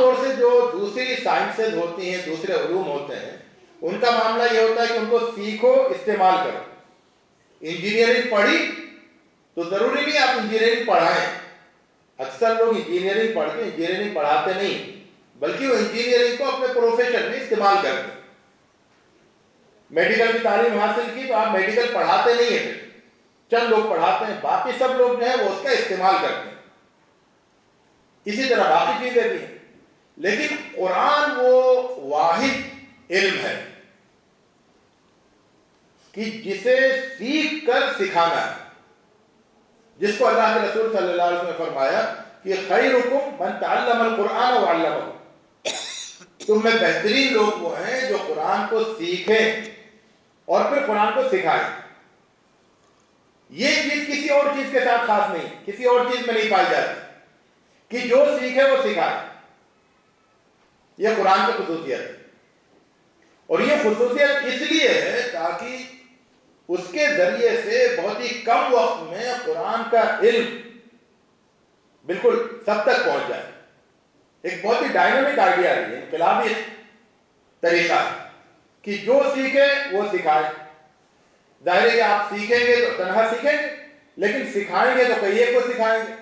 طور سے جو دوسری سائنسز ہوتی ہیں، دوسرے علوم ہوتے ہیں، ان کا معاملہ یہ ہوتا ہے کہ ان کو سیکھو، استعمال کرو۔ انجینئرنگ پڑھی تو ضروری نہیں آپ انجینئرنگ پڑھائیں۔ اکثر لوگ انجینئرنگ پڑھ کے انجینئرنگ پڑھاتے نہیں، بلکہ وہ انجینئرنگ کو اپنے پروفیشن میں استعمال کرتے ہیں۔ میڈیکل کی تعلیم حاصل کی تو آپ میڈیکل پڑھاتے نہیں ہیں، چند لوگ پڑھاتے ہیں، باقی سب لوگ جو ہیں وہ اس کا استعمال کرتے ہیں۔ اسی طرح باقی چیزیں بھی ہیں، لیکن قرآن وہ واحد علم ہے کہ جسے سیکھ کر سکھانا ہے، جس کو اللہ کے رسول صلی اللہ علیہ وسلم نے فرمایا کہ خیرکم من تعلم القرآن وعلمہ، تم میں بہترین لوگ وہ ہیں جو قرآن کو سیکھیں اور پھر قرآن کو سکھائیں۔ یہ چیز کسی اور چیز کے ساتھ خاص نہیں، کسی اور چیز میں نہیں پائی جاتی کہ جو سیکھے وہ سکھائے۔ یہ قرآن کی خصوصیت ہے، اور یہ خصوصیت اس لیے ہے تاکہ اس کے ذریعے سے بہت ہی کم وقت میں قرآن کا علم بالکل سب تک پہنچ جائے۔ ایک بہت ہی ڈائنامک آئیڈیا ہے، انقلابی طریقہ ہے کہ جو سیکھے وہ سکھائے۔ ظاہر ہے کہ آپ سیکھیں گے تو تنہا سیکھیں گے، لیکن سکھائیں گے تو کئی ایک کو سکھائیں گے۔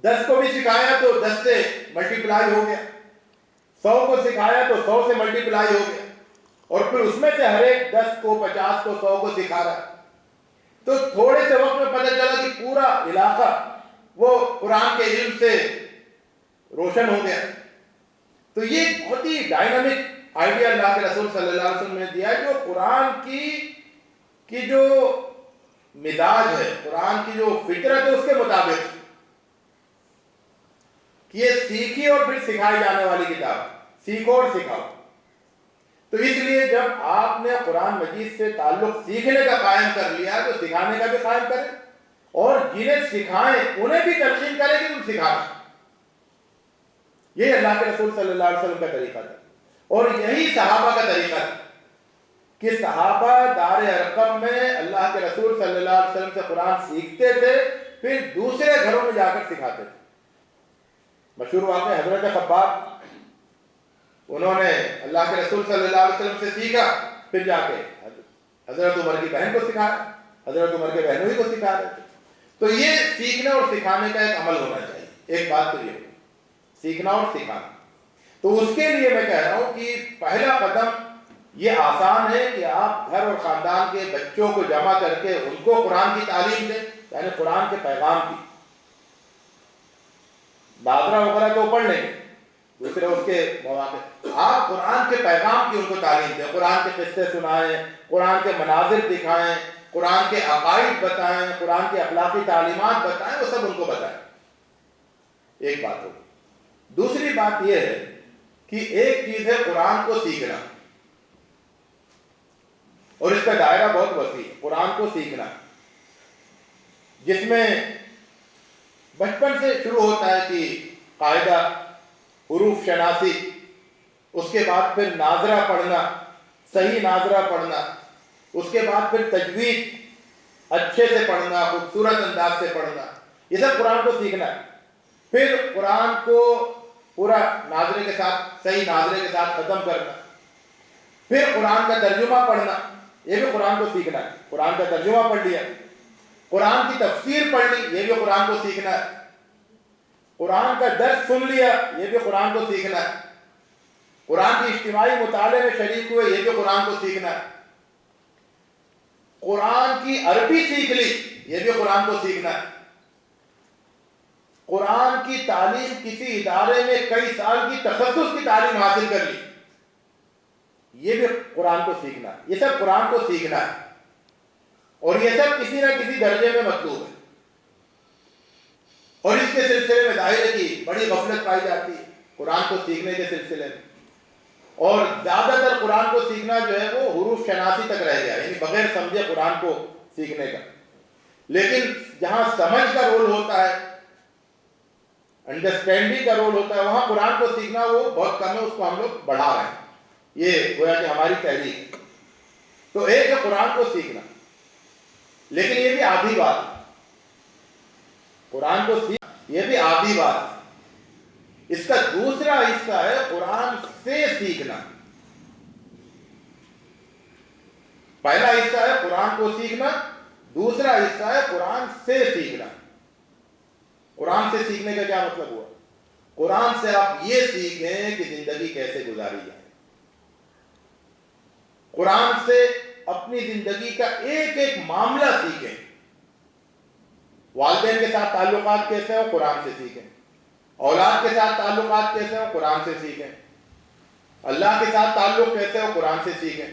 10 کو بھی سکھایا تو 10 سے ملٹیپلائی ہو گیا، 100 کو سکھایا تو 100 سے ملٹیپلائی ہو گیا، اور پھر اس میں سے ہر ایک 10 کو 50 کو 100 کو سکھا رہا ہے، تو تھوڑے سے وقت میں پتہ چلا کہ پورا علاقہ وہ قرآن کے علم سے روشن ہو گیا۔ تو یہ بہت ہی ڈائنامک آئیڈیا اللہ کے رسول صلی اللہ علیہ وسلم نے دیا ہے، جو قرآن کی جو مزاج ہے، قرآن کی جو فطرت ہے، اس کے مطابق کہ یہ سیکھی اور پھر سکھائی جانے والی کتاب، سیکھو اور سکھاؤ۔ تو اس لیے جب آپ نے قرآن مجید سے تعلق سیکھنے کا قائم کر لیا تو سکھانے کا بھی قائم کریں، اور جنہیں سکھائیں انہیں بھی تلقین کریں کہ تم سکھانا۔ یہ اللہ کے رسول صلی اللہ علیہ وسلم کا طریقہ تھا، اور یہی صحابہ کا طریقہ تھا کہ صحابہ دار ارقم میں اللہ کے رسول صلی اللہ علیہ وسلم سے قرآن سیکھتے تھے، پھر دوسرے گھروں میں جا کر سکھاتے تھے۔ مشہور واقعہ حضرت خباب، انہوں نے اللہ کے رسول صلی اللہ علیہ وسلم سے سیکھا، پھر جا کے حضرت عمر کی بہن کو سکھایا، حضرت عمر کے بہنوئی کو سکھا رہے تھے۔ تو یہ سیکھنے اور سکھانے کا ایک عمل ہونا چاہیے۔ ایک بات تو یہ سیکھنا اور سکھانا، تو اس کے لیے میں کہہ رہا ہوں کہ پہلا قدم یہ آسان ہے کہ آپ گھر اور خاندان کے بچوں کو جمع کر کے ان کو قرآن کی تعلیم دیں، یعنی قرآن کے پیغام کی۔ ناظرہ وغیرہ تو پڑھ لیں گے دوسرے اس کے مواقع، آپ قرآن کے پیغام کی ان کو تعلیم دیں، قرآن کے قصے سنائیں، قرآن کے مناظر دکھائیں، قرآن کے عقائد بتائیں، قرآن کے اخلاقی تعلیمات بتائیں، وہ سب ان کو بتائیں۔ ایک بات ہوگی۔ دوسری بات یہ ہے کہ ایک چیز ہے قرآن کو سیکھنا، اور اس کا دائرہ بہت وسیع ہے۔ قرآن کو سیکھنا جس میں بچپن سے شروع ہوتا ہے کہ قاعدہ، حروف شناسی، اس کے بعد پھر ناظرہ پڑھنا، صحیح ناظرہ پڑھنا، اس کے بعد پھر تجوید اچھے سے پڑھنا، خوبصورت انداز سے پڑھنا، یہ سب قرآن کو سیکھنا ہے۔ پھر قرآن کو پورا ناظرے کے ساتھ، صحیح ناظرے کے ساتھ ختم کرنا، پھر قرآن کا ترجمہ پڑھنا، یہ بھی قرآن کو سیکھنا ہے۔ قرآن کا ترجمہ پڑھ لیا، قرآن کی تفسیر پڑھ لی، یہ بھی قرآن کو سیکھنا ہے۔ قرآن کا درس سن لیا، یہ بھی قرآن کو سیکھنا ہے۔ قرآن کی اجتماعی مطالعے میں شریک ہوئے، یہ بھی قرآن کو سیکھنا ہے۔ قرآن کی عربی سیکھ لی، یہ بھی قرآن کو سیکھنا ہے۔ قرآن کی تعلیم کسی ادارے میں کئی سال کی تخصص کی تعلیم حاصل کر لی، یہ بھی قرآن کو سیکھنا ہے۔ یہ سب قرآن کو سیکھنا ہے، اور یہ سب کسی نہ کسی درجے میں مطلوب ہے۔ اور اس کے سلسلے میں ظاہر ہے کہ بڑی غفلت پائی جاتی ہے قرآن کو سیکھنے کے سلسلے میں، اور زیادہ تر قرآن کو سیکھنا جو ہے وہ حروف شناسی تک رہ گیا، یعنی بغیر سمجھے قرآن کو سیکھنے کا۔ لیکن جہاں سمجھ کا رول ہوتا ہے، انڈرسٹینڈنگ کا رول ہوتا ہے، وہاں قرآن کو سیکھنا وہ بہت کم ہے، اس کو ہم لوگ بڑھا رہے ہیں۔ یہ گویا کہ ہماری تحریک ہے۔ تو ایک ہے قرآن کو سیکھنا، لیکن یہ بھی آدھی بات ہے۔ قرآن کو سیکھ، یہ بھی آدھی بات ہے۔ اس کا دوسرا حصہ ہے قرآن سے سیکھنا. پہلا حصہ ہے قرآن کو سیکھنا، دوسرا حصہ ہے قرآن سے سیکھنا. قرآن سے سیکھنے کا کیا مطلب ہوا؟ قرآن سے آپ یہ سیکھیں کہ زندگی کیسے گزاری جائے. قرآن سے اپنی زندگی کا ایک ایک معاملہ سیکھیں. والدین کے ساتھ تعلقات کیسے ہوں، قرآن سے سیکھیں. اولاد کے ساتھ تعلقات کیسے ہوں، قرآن سے سیکھیں. اللہ کے ساتھ تعلق کیسے ہو، قرآن سے سیکھیں.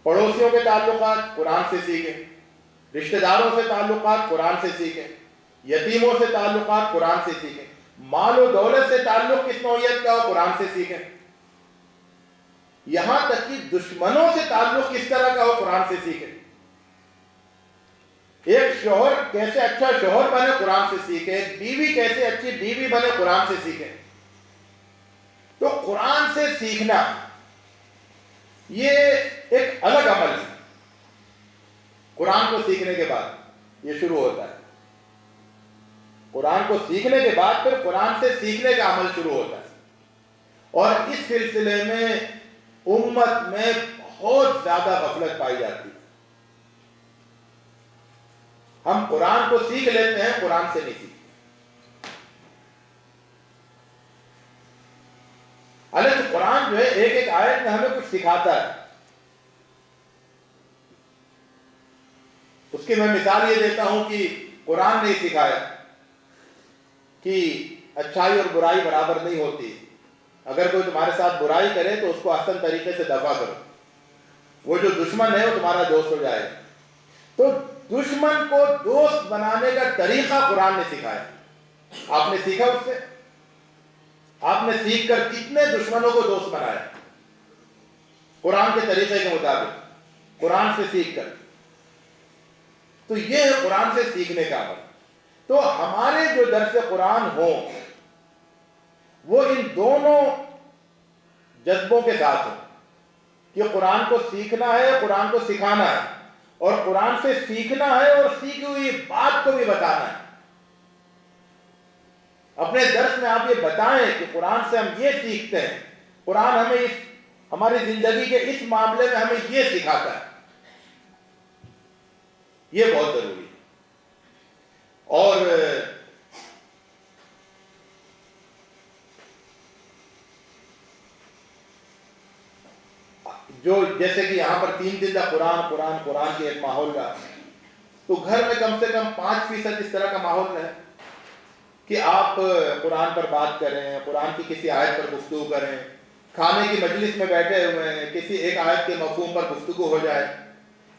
پڑوسیوں کے تعلقات قرآن سے سیکھیں. رشتہ داروں سے تعلقات قرآن سے سیکھیں. یتیموں سے تعلقات قرآن سے سیکھیں. مال و دولت سے تعلق کس نوعیت کا ہو، قرآن سے سیکھیں. یہاں تک کہ دشمنوں سے تعلق کس طرح کا ہو، قرآن سے سیکھیں. ایک شوہر کیسے اچھا شوہر بنے، قرآن سے سیکھیں. ایک بیوی کیسے اچھی بیوی بنے، قرآن سے سیکھیں. تو قرآن سے سیکھنا یہ ایک الگ عمل ہے. قرآن کو سیکھنے کے بعد یہ شروع ہوتا ہے. قرآن کو سیکھنے کے بعد پھر قرآن سے سیکھنے کا عمل شروع ہوتا ہے. اور اس سلسلے میں امت میں بہت زیادہ غفلت پائی جاتی ہے. ہم قرآن کو سیکھ لیتے ہیں، قرآن سے نہیں سیکھتے. حالانکہ قرآن جو ہے ایک ایک آیت میں ہمیں کچھ سکھاتا ہے. اس کی میں مثال یہ دیتا ہوں کہ قرآن نے سکھایا کہ اچھائی اور برائی برابر نہیں ہوتی. اگر کوئی تمہارے ساتھ برائی کرے تو اس کو احسن طریقے سے دفع کرو. وہ جو دشمن ہے وہ تمہارا دوست ہو جائے. تو دشمن کو دوست بنانے کا طریقہ قرآن نے سکھایا. آپ نے سیکھا اس سے؟ آپ نے سیکھ کر کتنے دشمنوں کو دوست بنایا قرآن کے طریقے کے مطابق، قرآن سے سیکھ کر. تو یہ ہے قرآن سے سیکھنے کا عمل. تو ہمارے جو درس قرآن ہوں وہ ان دونوں جذبوں کے ساتھ ہوں کہ قرآن کو سیکھنا ہے، قرآن کو سکھانا ہے، اور قرآن سے سیکھنا ہے اور سیکھی ہوئی بات کو بھی بتانا ہے. اپنے درس میں آپ یہ بتائیں کہ قرآن سے ہم یہ سیکھتے ہیں، قرآن ہمیں ہماری زندگی کے اس معاملے میں ہمیں یہ سکھاتا ہے. یہ بہت ضروری ہے. اور جو جیسے کہ یہاں پر 3 دن کا قرآن کے ایک ماحول کا، تو گھر میں کم سے کم 5% اس طرح کا ماحول ہے کہ آپ قرآن پر بات کریں، قرآن کی کسی آیت پر گفتگو کریں. کھانے کی مجلس میں بیٹھے ہوئے ہیں، کسی ایک آیت کے مفہوم پر گفتگو ہو جائے.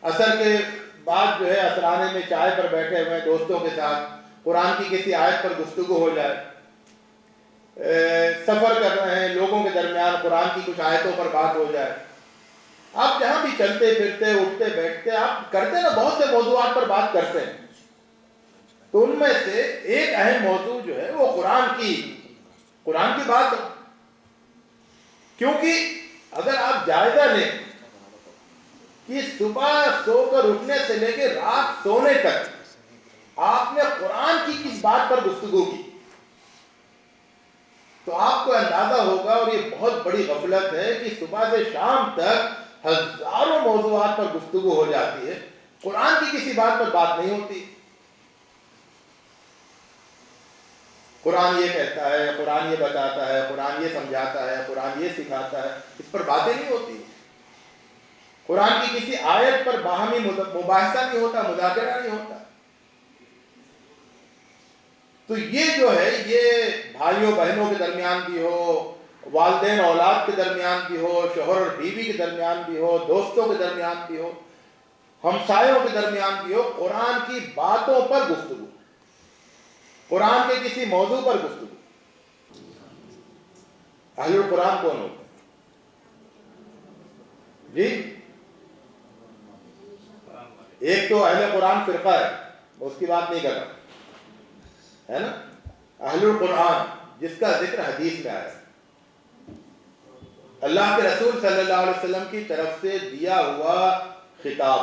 عصر کے بعد جو ہے عصرانے میں چائے پر بیٹھے ہوئے ہیں دوستوں کے ساتھ، قرآن کی کسی آیت پر گفتگو ہو جائے. سفر کر رہے ہیں، لوگوں کے درمیان قرآن کی کچھ آیتوں پر بات ہو جائے. آپ جہاں بھی چلتے پھرتے اٹھتے بیٹھتے آپ کرتے نا، بہت سے موضوعات پر بات کرتے ہیں. تو ان میں سے ایک اہم موضوع جو ہے وہ قرآن کی بات ہے. کیونکہ اگر آپ جائزہ لیں کہ صبح سو کر اٹھنے سے لے کے رات سونے تک آپ نے قرآن کی کس بات پر گفتگو کی، تو آپ کو اندازہ ہوگا. اور یہ بہت بڑی غفلت ہے کہ صبح سے شام تک ہزاروں موضوعات پر گفتگو ہو جاتی ہے، قرآن کی کسی بات پر بات نہیں ہوتی. قرآن یہ کہتا ہے، قرآن یہ بتاتا ہے، قرآن یہ سمجھاتا ہے، قرآن یہ سکھاتا ہے، اس پر باتیں نہیں ہوتی. قرآن کی کسی آیت پر باہمی مباحثہ نہیں ہوتا، مذاکرہ نہیں ہوتا. تو یہ جو ہے یہ بھائیوں بہنوں کے درمیان بھی ہو، والدین اولاد کے درمیان بھی ہو، شوہر اور بیوی کے درمیان بھی ہو، دوستوں کے درمیان بھی ہو، ہمسایوں کے درمیان بھی ہو، قرآن کی باتوں پر گفتگو، قرآن کے کسی موضوع پر گفتگو. اہل القرآن کون ہوتے ہیں جی؟ ایک تو اہل قرآن فرقہ ہے، اس کی بات نہیں کر رہا ہے نا. اہل القرآن جس کا ذکر حدیث میں آیا، اللہ کے رسول صلی اللہ علیہ وسلم کی طرف سے دیا ہوا خطاب،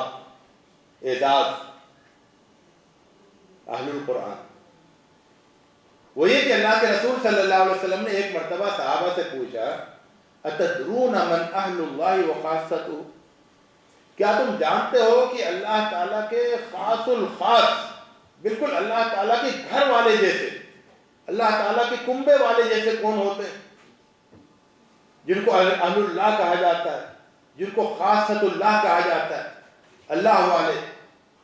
اعزاز، اہل القرآن. وہ یہ کہ اللہ کے رسول صلی اللہ علیہ وسلم نے ایک مرتبہ صحابہ سے پوچھا اتدرون من اہل اللہ وخاصتہ، کیا تم جانتے ہو کہ اللہ تعالیٰ کے خاص الخاص، بالکل اللہ تعالیٰ کے گھر والے جیسے، اللہ تعالیٰ کے کنبے والے جیسے کون ہوتے ہیں؟ جن کو اہل اللہ کہا جاتا ہے، جن کو خاصت اللہ کہا جاتا ہے، اللہ والے،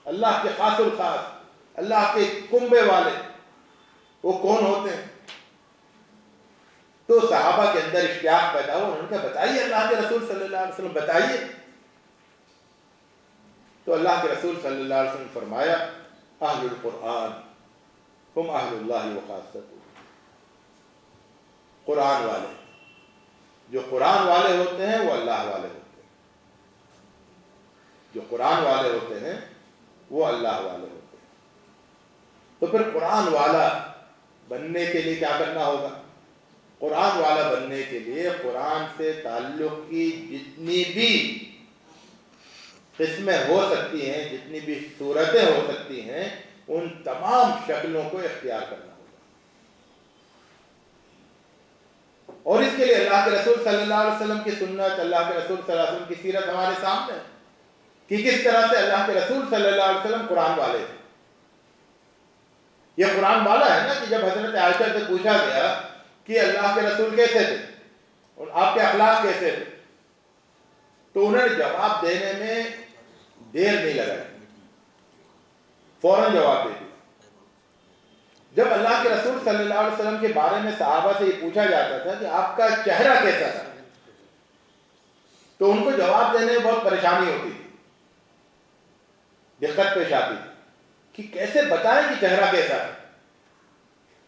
اللہ کے خاص الخاص، اللہ کے کنبے والے، وہ کون ہوتے ہیں؟ تو صحابہ کے اندر اشتیاق پیدا ہوا، انہوں نے کہا بتائیے اللہ کے رسول صلی اللہ علیہ وسلم، بتائیے۔ تو اللہ کے رسول صلی اللہ علیہ وسلم نے فرمایا اہل القرآن ہم اہل اللہ وخاصتہ، قرآن والے، جو قرآن والے ہوتے ہیں وہ اللہ والے ہوتے ہیں، جو قرآن والے ہوتے ہیں وہ اللہ والے ہوتے ہیں۔ تو پھر قرآن والا بننے کے لیے کیا کرنا ہوگا؟ قرآن والا بننے کے لیے قرآن سے تعلق کی جتنی بھی قسمیں ہو سکتی ہیں، جتنی بھی صورتیں ہو سکتی ہیں، ان تمام شکلوں کو اختیار کرنا ہوگا۔ اور اس کے لیے اللہ کے رسول صلی اللہ علیہ وسلم کی سنت، اللہ کے رسول صلی اللہ علیہ وسلم کی سیرت ہمارے سامنے ہے کہ کس طرح سے اللہ کے رسول صلی اللہ علیہ وسلم قرآن والے تھے۔ یہ قرآن والا ہے نا کہ جب حضرت عائشہ سے پوچھا گیا کہ اللہ کے رسول کیسے تھے اور آپ کے اخلاق کیسے تھے، تو انہوں نے جواب دینے میں دیر نہیں لگائی، فوراً جواب دے دیا۔ جب اللہ کے رسول صلی اللہ علیہ وسلم کے بارے میں صحابہ سے یہ پوچھا جاتا تھا کہ آپ کا چہرہ کیسا تھا، تو ان کو جواب دینے میں بہت پریشانی ہوتی تھی، دقت پیش آتی تھی کہ کیسے بتائیں کہ چہرہ کیسا ہے۔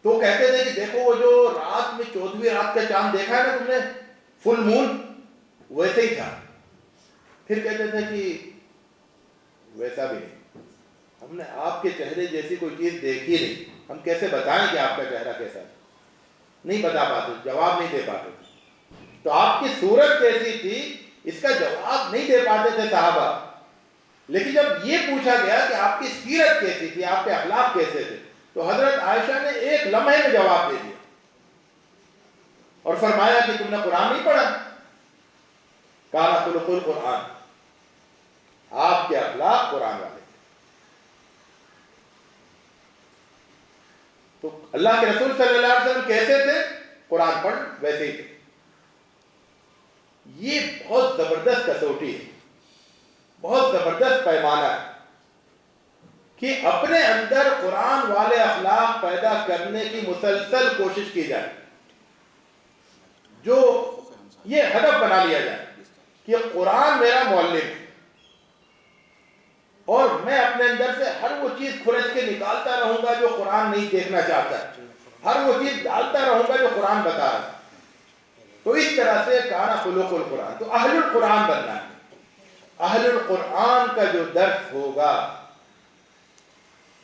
تو کہتے تھے کہ دیکھو وہ جو رات میں 14ویں رات کا چاند دیکھا ہے نا تم نے، فل مون، ویسے ہی تھا۔ پھر کہتے تھے کہ ویسا بھی نہیں، ہم نے آپ کے چہرے جیسی کوئی چیز دیکھی نہیں، ہم کیسے بتائیں کہ آپ کا چہرہ کیسا ہے؟ نہیں بتا پاتے، جواب نہیں دے پاتے۔ تو آپ کی صورت کیسی تھی اس کا جواب نہیں دے پاتے تھے صحابہ، لیکن جب یہ پوچھا گیا کہ آپ کی سیرت کیسی تھی، آپ کے اخلاق کیسے تھے، تو حضرت عائشہ نے ایک لمحے میں جواب دے دیا اور فرمایا کہ تم نے قرآن نہیں پڑھا؟ کان خلق القرآن، آپ کے اخلاق قرآن والے۔ تو اللہ کے رسول صلی اللہ علیہ وسلم کیسے تھے؟ قرآن پڑھ ویسے ہی تھے۔ یہ بہت زبردست کسوٹی ہے، بہت زبردست پیمانہ ہے کہ اپنے اندر قرآن والے اخلاق پیدا کرنے کی مسلسل کوشش کی جائے، جو یہ ہدف بنا لیا جائے کہ قرآن میرا معلم ہے اور میں اپنے اندر سے ہر وہ چیز کھرچ کے نکالتا رہوں گا جو قرآن نہیں دیکھنا چاہتا، ہر وہ چیز ڈالتا رہوں گا جو قرآن بتا رہا ہے۔ تو اس طرح سے کان خلق القرآن، تو اہل القرآن بننا ہے۔ اہل القرآن کا جو درس ہوگا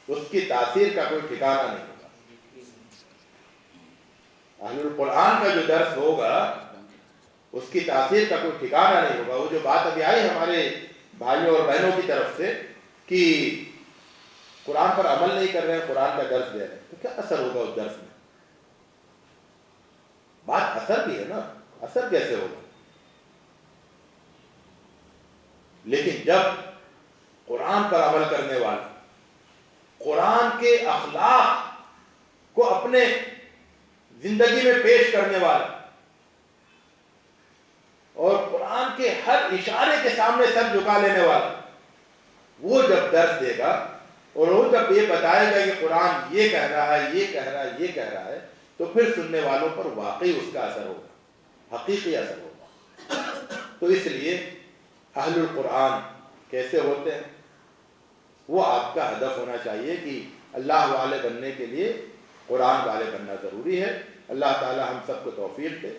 اس کی تاثیر کا کوئی ٹھکانہ نہیں ہوگا۔ اہل القرآن کا جو درس ہوگا اس کی تاثیر کا کوئی ٹھکانہ نہیں ہوگا۔ وہ جو بات ابھی آئی ہمارے بھائیوں اور بہنوں کی طرف سے کہ قرآن پر عمل نہیں کر رہے ہیں، قرآن کا درس دے رہے ہیں، تو کیا اثر ہوگا اس درس میں؟ بات اثر بھی ہے نا، اثر کیسے ہوگا؟ لیکن جب قرآن پر عمل کرنے والا، قرآن کے اخلاق کو اپنے زندگی میں پیش کرنے والا اور قرآن کے ہر اشارے کے سامنے سر جھکا لینے والا، وہ جب درس دے گا اور وہ جب یہ بتائے گا کہ قرآن یہ کہہ رہا ہے، یہ کہہ رہا ہے، یہ کہہ رہا ہے، تو پھر سننے والوں پر واقعی اس کا اثر ہوگا، حقیقی اثر ہوگا۔ تو اس لیے اہل القرآن کیسے ہوتے ہیں، وہ آپ کا ہدف ہونا چاہیے کہ اللہ والے بننے کے لیے قرآن والے بننا ضروری ہے۔ اللہ تعالی ہم سب کو توفیق دے۔